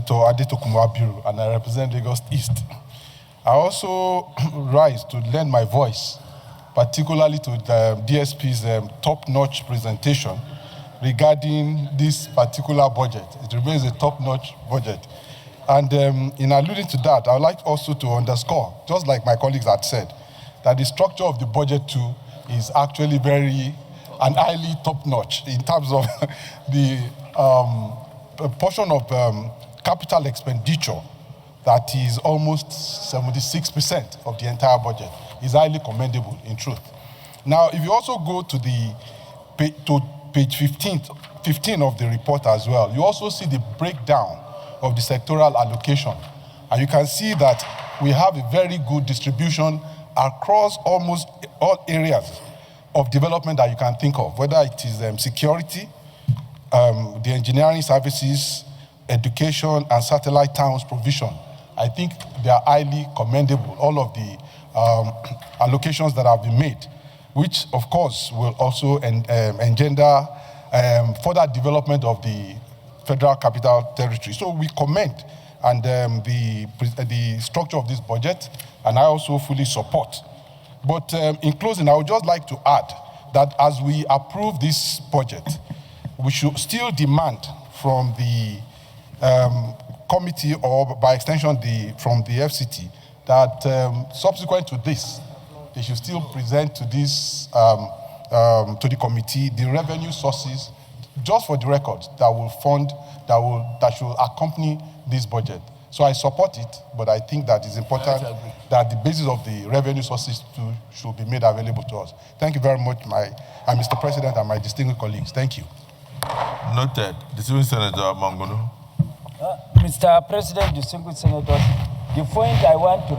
Dr. Adetokunbo Abiru, and I represent Lagos East. I also rise to lend my voice, particularly to the DSP's top-notch presentation regarding this particular budget. It remains a top-notch budget. And in alluding to that, I would like also to underscore, just like my colleagues had said, that the structure of the budget too is actually very and highly top-notch in terms of the portion of capital expenditure that is almost 76% of the entire budget is highly commendable, in truth. Now, if you also go to page 15 of the report as well, you also see the breakdown of the sectoral allocation. And you can see that we have a very good distribution across almost all areas of development that you can think of, whether it is security, the engineering services, education, and satellite towns provision. I think they are highly commendable, all of the allocations that have been made, which of course will also engender further development of the Federal Capital Territory. So we commend and the structure of this budget, and I also fully support. But in closing, I would just like to add that as we approve this budget, we should still demand from the committee, or by extension from the FCT, that subsequent to this, they should still present to this to the committee the revenue sources, just for the record, that will fund, that should accompany this budget. So I support it, but I think that it's important that the basis of the revenue sources too should be made available to us. Thank you very much, Mr. President, and my distinguished colleagues. Thank you. Noted. Distinguished Senator Mangunu. Mr. President, distinguished senators, the point I want to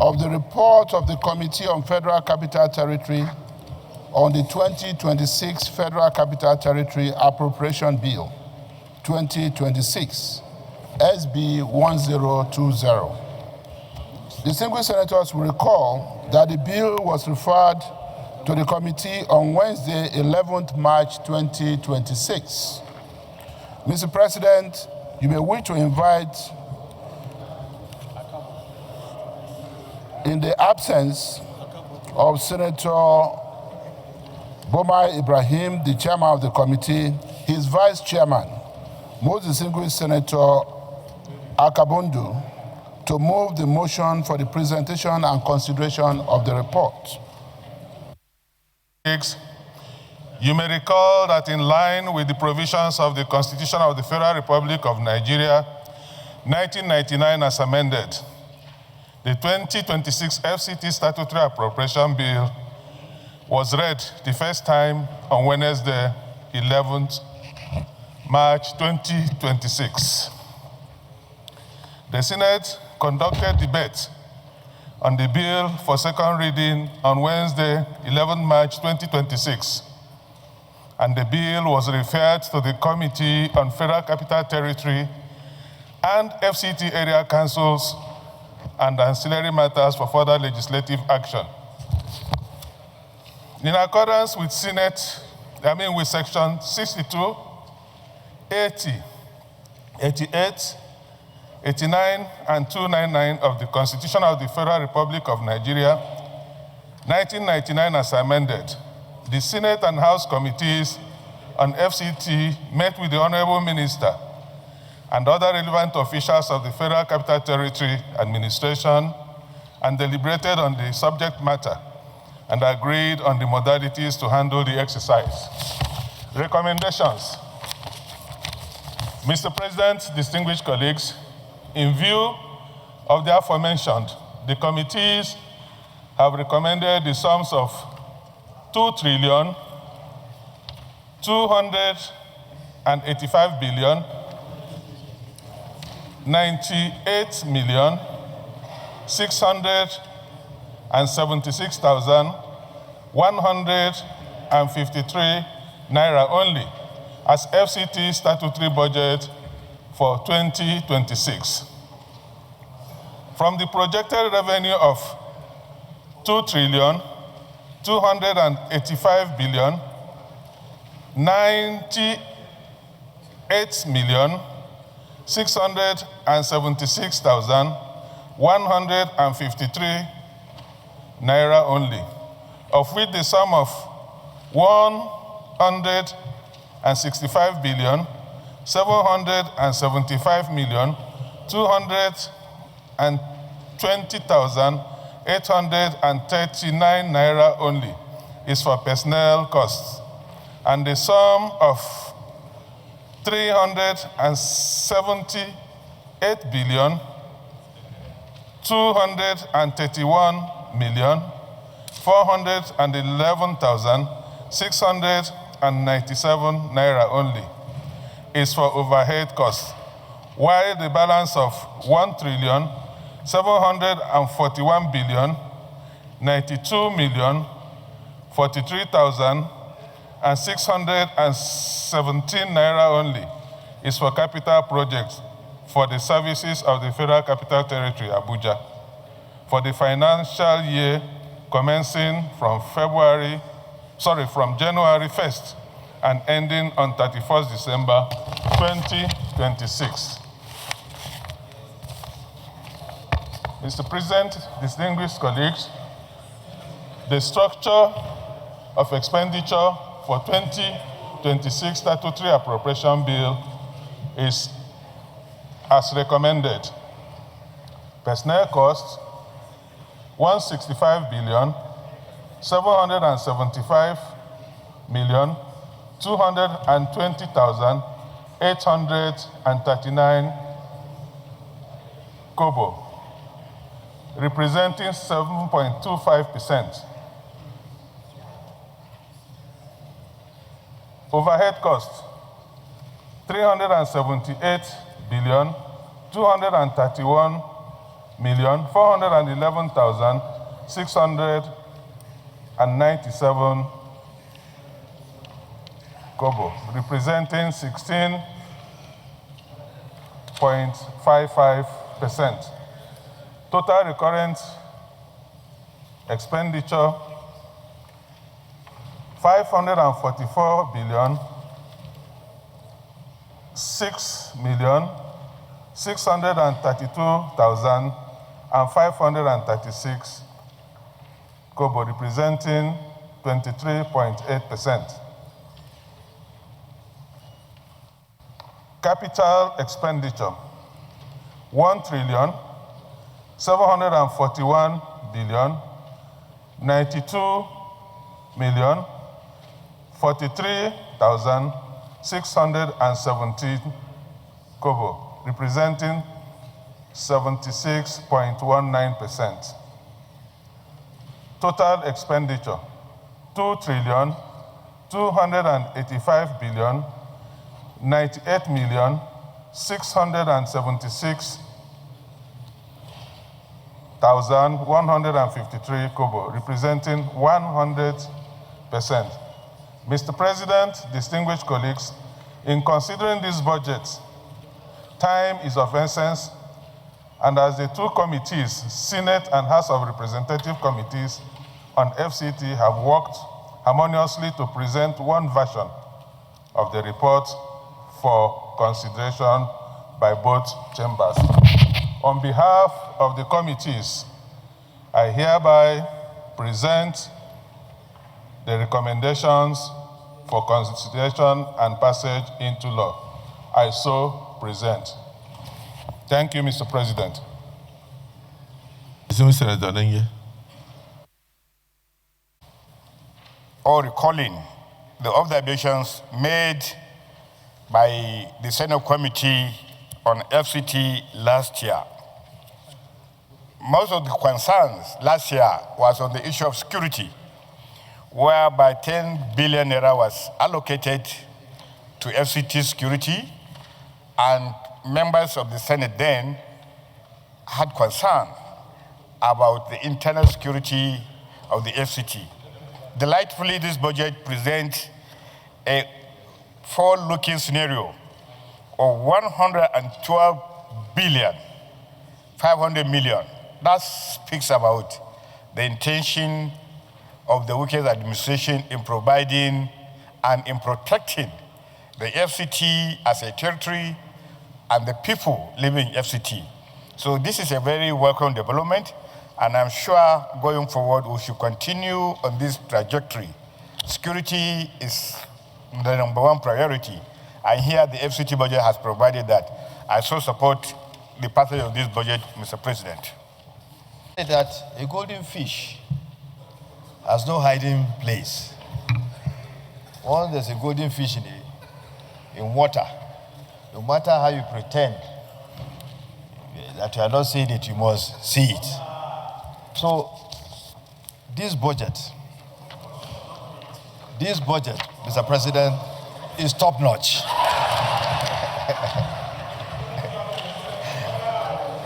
of the report of the Committee on Federal Capital Territory on the 2026 Federal Capital Territory Appropriation Bill 2026, SB 1020. Distinguished senators will recall that the bill was referred to the committee on Wednesday, 11th March 2026. Mr. President, you may wish to invite, in the absence of Senator Bomai Ibrahim, the chairman of the committee, his vice chairman, most distinguished Senator Akabundu, to move the motion for the presentation and consideration of the report. You may recall that in line with the provisions of the Constitution of the Federal Republic of Nigeria, 1999 as amended, the 2026 FCT Statutory Appropriation Bill was read the first time on Wednesday, 11th March 2026. The Senate conducted debate on the bill for second reading on Wednesday, 11 March 2026, and the bill was referred to the Committee on Federal Capital Territory and FCT area councils and ancillary matters for further legislative action. In accordance with with Section 62, 80, 88, 89, and 299 of the Constitution of the Federal Republic of Nigeria, 1999 as amended, the Senate and House committees on FCT met with the Honorable Minister and other relevant officials of the Federal Capital Territory Administration and deliberated on the subject matter and agreed on the modalities to handle the exercise. Recommendations. Mr. President, distinguished colleagues, in view of the aforementioned, the committees have recommended the sums of 2,285,000,000, 98,676,153 naira only as FCT statutory budget for 2026. From the projected revenue of 2,285,000,000,000, 98,676,153 676,153 naira only, of which the sum of 165 billion 775 million 220,839 naira only is for personnel costs, and the sum of 378 billion 231 million 411,697 naira only is for overhead costs, while the balance of 1,741 billion 92 million 43,617 naira only is for capital projects for the services of the Federal Capital Territory, Abuja, for the financial year commencing from January 1st and ending on 31st December 2026. Mr. President, distinguished colleagues, the structure of expenditure for 2026 statutory appropriation bill is as recommended. Personnel costs, 165 billion 775 million 220,839 kobo, representing 7.25%. Overhead costs, 378 billion 231 million 411,697 kobo, representing 16.55%. Total recurrent expenditure, 544 billion 6,632,536 kobo, representing 23.8%. Capital expenditure, 1,741 billion 92 million 43,617 kobo, representing 76.19%. Total expenditure, 2,285 billion 98 million 676,153 kobo, representing 100%. Mr. President, distinguished colleagues, in considering this budget, time is of essence, and as the two committees, Senate and House of Representative committees on FCT, have worked harmoniously to present one version of the report for consideration by both chambers. On behalf of the committees, I hereby present the recommendations for consideration and passage into law. I so present. Thank you, Mr. President. Or recalling the observations made by the Senate Committee on FCT last year. Most of the concerns last year was on the issue of security, whereby 10 billion naira was allocated to FCT security, and members of the Senate then had concern about the internal security of the FCT. Delightfully, this budget presents a forward-looking scenario of 112 billion 500 million. That speaks about the intention of the Wike administration in providing and in protecting the FCT as a territory and the people living in FCT. So this is a very welcome development, and I'm sure going forward we should continue on this trajectory. Security is the #1 priority, and here the FCT budget has provided that. I so support the passage of this budget, Mr. President. That a golden fish has no hiding place. Once there's a golden fish in water, no matter how you pretend that you are not seeing it, you must see it. So this budget, Mr. President, is top-notch.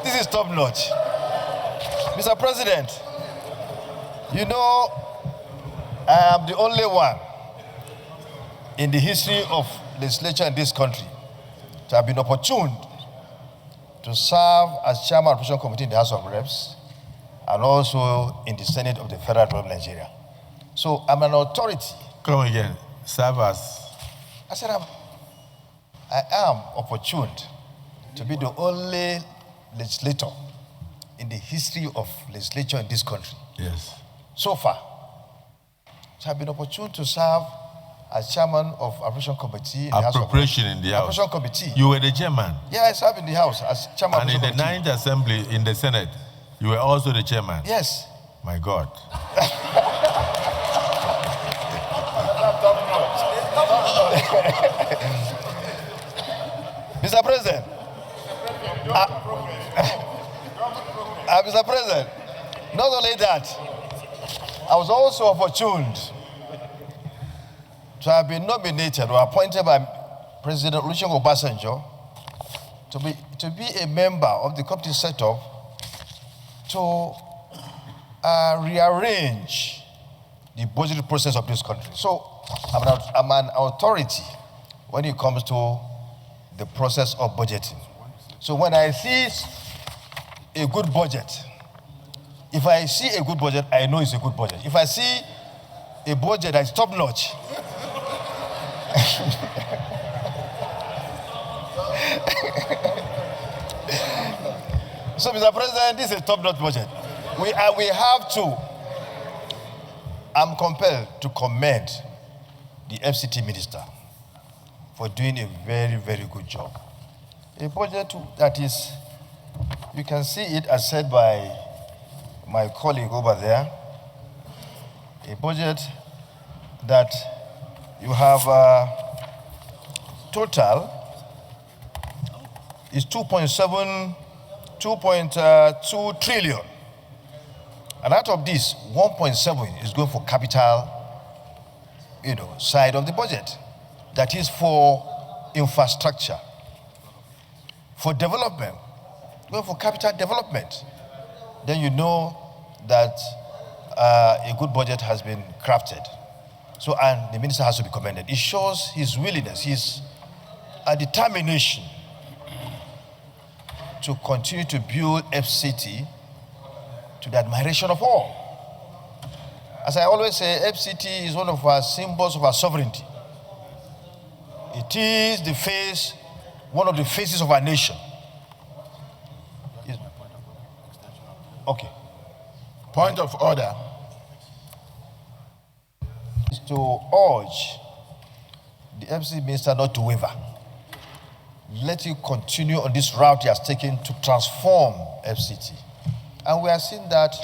This is top-notch. Mr. President, you know, I am the only one in the history of legislature in this country to have been opportuned to serve as chairman of the Opposition Committee in the House of Reps and also in the Senate of the Federal Republic of Nigeria. So I'm an authority. Come again. Serve as. I said I am opportuned to be the only legislator in the history of legislature in this country. Yes. So far. So I've been opportune to serve as chairman of Appropriation Committee in the House of Appropriation in the House. Appropriation Committee. You were the chairman. Yeah, I served in the House as chairman And of in the Appropriation Committee. 9th Assembly in the Senate, you were also the chairman. Yes. My God. Mr. President. Mr. President, not only that, I was also opportuned to have been nominated or appointed by President Olusegun Obasanjo to be a member of the committee set up to rearrange the budget process of this country. So I'm an authority when it comes to the process of budgeting. So when I see a good budget, if I see a good budget, I know it's a good budget. If I see a budget that is top-notch, so, Mr. President, this is a top-notch budget. We have to, I'm compelled to commend the FCT minister for doing a very, very good job. A budget that is, you can see it as said by my colleague over there, a budget that you have total is 2.2 trillion. And out of this, 1.7 is going for capital, side of the budget. That is for infrastructure, for development, going for capital development. Then you know that a good budget has been crafted. So, and the minister has to be commended. It shows his willingness, his determination to continue to build FCT to the admiration of all. As I always say, FCT is one of our symbols of our sovereignty. It is the face, one of the faces of our nation. Okay. Point of order. Is to urge the FCT minister not to waver. Let him continue on this route he has taken to transform FCT. And we are seeing that,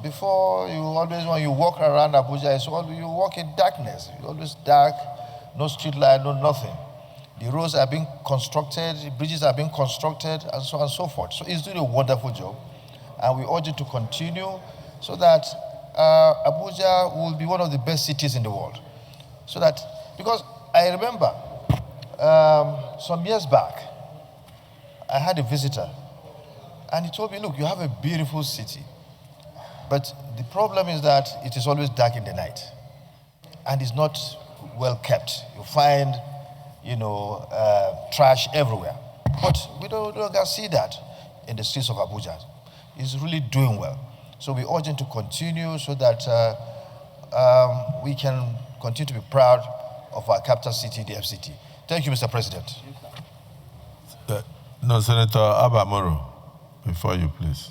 before when you walk around Abuja, you walk in darkness. It's always dark, no street light, no nothing. The roads are being constructed, the bridges are being constructed, and so on and so forth. So he's doing a wonderful job. And we urge you to continue so that Abuja will be one of the best cities in the world. So that, because I remember some years back, I had a visitor, and he told me, look, you have a beautiful city, but the problem is that it is always dark in the night, and it's not well kept. You find, trash everywhere. But we don't see that in the streets of Abuja. It's really doing well. So we urge him to continue so that we can continue to be proud of our capital city, the FCT. Thank you, Mr. President. No, Senator Abamoro, before you, please.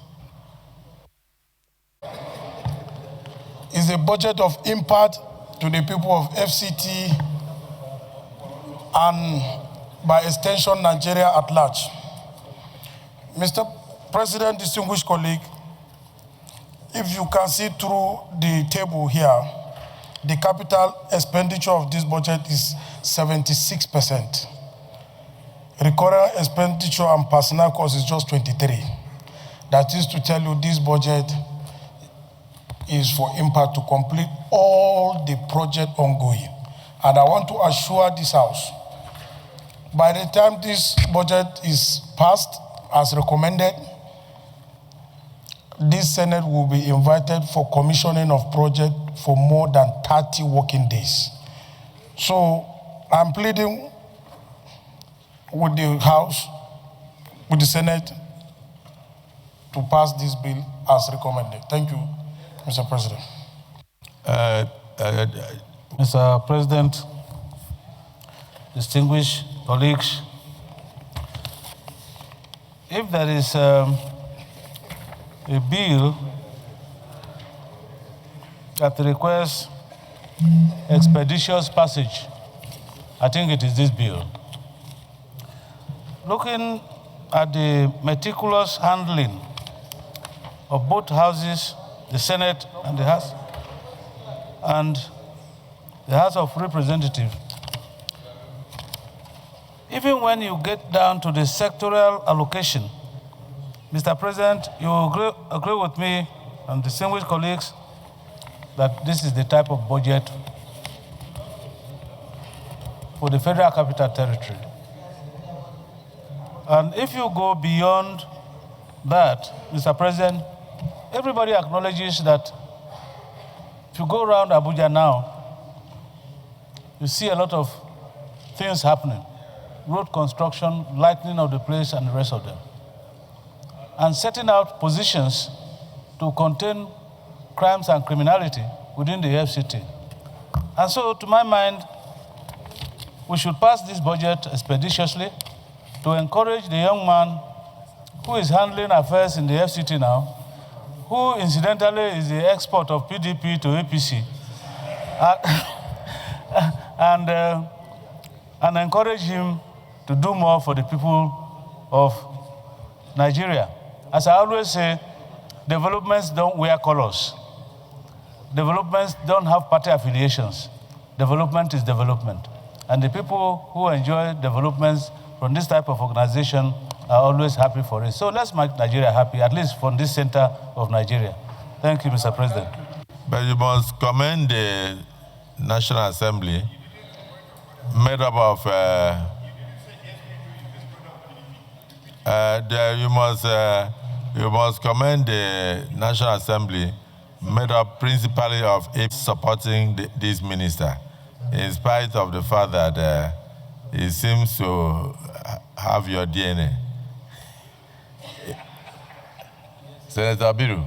Is a budget of impact to the people of FCT and by extension Nigeria at large. Mr. President, distinguished colleague, if you can see through the table here, the capital expenditure of this budget is 76%. Recurrent expenditure and personnel cost is just 23. That is to tell you this budget is for impact to complete all the project ongoing. And I want to assure this House, by the time this budget is passed as recommended, this Senate will be invited for commissioning of project for more than 30 working days. So I'm pleading with the House, with the Senate, to pass this bill as recommended. Thank you, Mr. President. Mr. President, distinguished colleagues, if there is a bill that requires expeditious passage, I think it is this bill. Looking at the meticulous handling of both houses, the Senate and the House of Representatives, even when you get down to the sectoral allocation, Mr. President, you agree with me and distinguished colleagues that this is the type of budget for the Federal Capital Territory. And if you go beyond that, Mr. President, everybody acknowledges that if you go around Abuja now, you see a lot of things happening. Road construction, lightening of the place, and the rest of them. And setting out positions to contain crimes and criminality within the FCT. And so, to my mind, we should pass this budget expeditiously to encourage the young man who is handling affairs in the FCT now, who incidentally is the export of PDP to APC, and encourage him to do more for the people of Nigeria. As I always say, developments don't wear colors. Developments don't have party affiliations. Development is development. And the people who enjoy developments from this type of organization are always happy for it. So let's make Nigeria happy, at least from this center of Nigeria. Thank you, Mr. President. But you must commend the National Assembly made up of you must commend the National Assembly made up principally of supporting this minister, in spite of the fact that he seems to have your DNA. Senator Abiru.